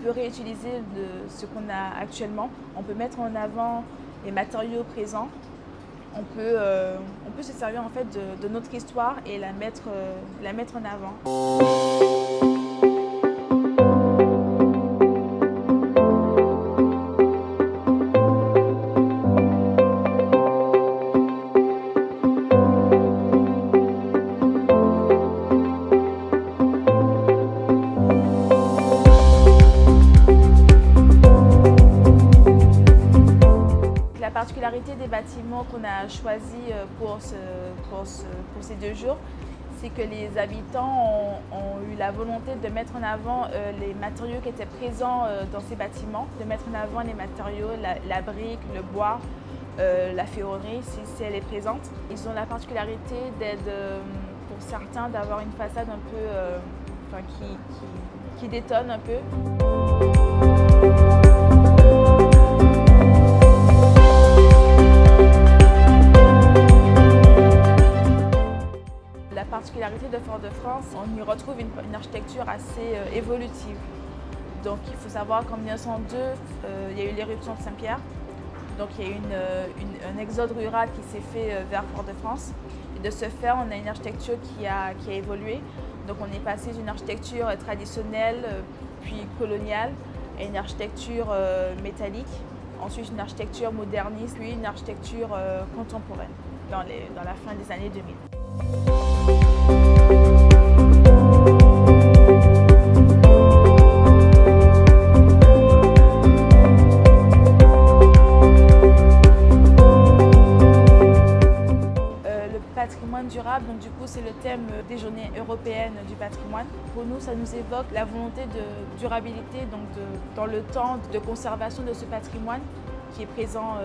peut réutiliser ce qu'on a actuellement. On peut mettre en avant les matériaux présents. On peut se servir en fait de notre histoire et la mettre en avant. La particularité des bâtiments qu'on a choisis pour ces 2 jours, c'est que les habitants ont eu la volonté de mettre en avant les matériaux qui étaient présents dans ces bâtiments, de mettre en avant les matériaux, la brique, le bois, la ferronnerie si elle est présente. Ils ont la particularité d'être, pour certains, d'avoir une façade un peu qui détonne un peu. La particularité de Fort-de-France, on y retrouve une architecture assez évolutive. Donc il faut savoir qu'en 1902, il y a eu l'éruption de Saint-Pierre. Donc il y a eu un exode rural qui s'est fait vers Fort-de-France. Et de ce fait, on a une architecture qui a évolué. Donc on est passé d'une architecture traditionnelle, puis coloniale, à une architecture métallique. Ensuite une architecture moderniste, puis une architecture contemporaine dans la fin des années 2000. Le patrimoine durable, donc du coup c'est le thème des Journées européennes du patrimoine. Pour nous, ça nous évoque la volonté de durabilité, donc dans le temps, de conservation de ce patrimoine qui est présent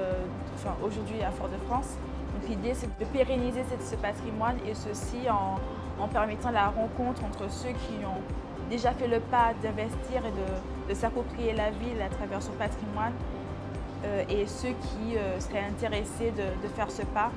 aujourd'hui à Fort-de-France. Donc l'idée, c'est de pérenniser ce patrimoine et ceci en permettant la rencontre entre ceux qui ont déjà fait le pas d'investir et de s'approprier la ville à travers son patrimoine et ceux qui seraient intéressés de faire ce pas.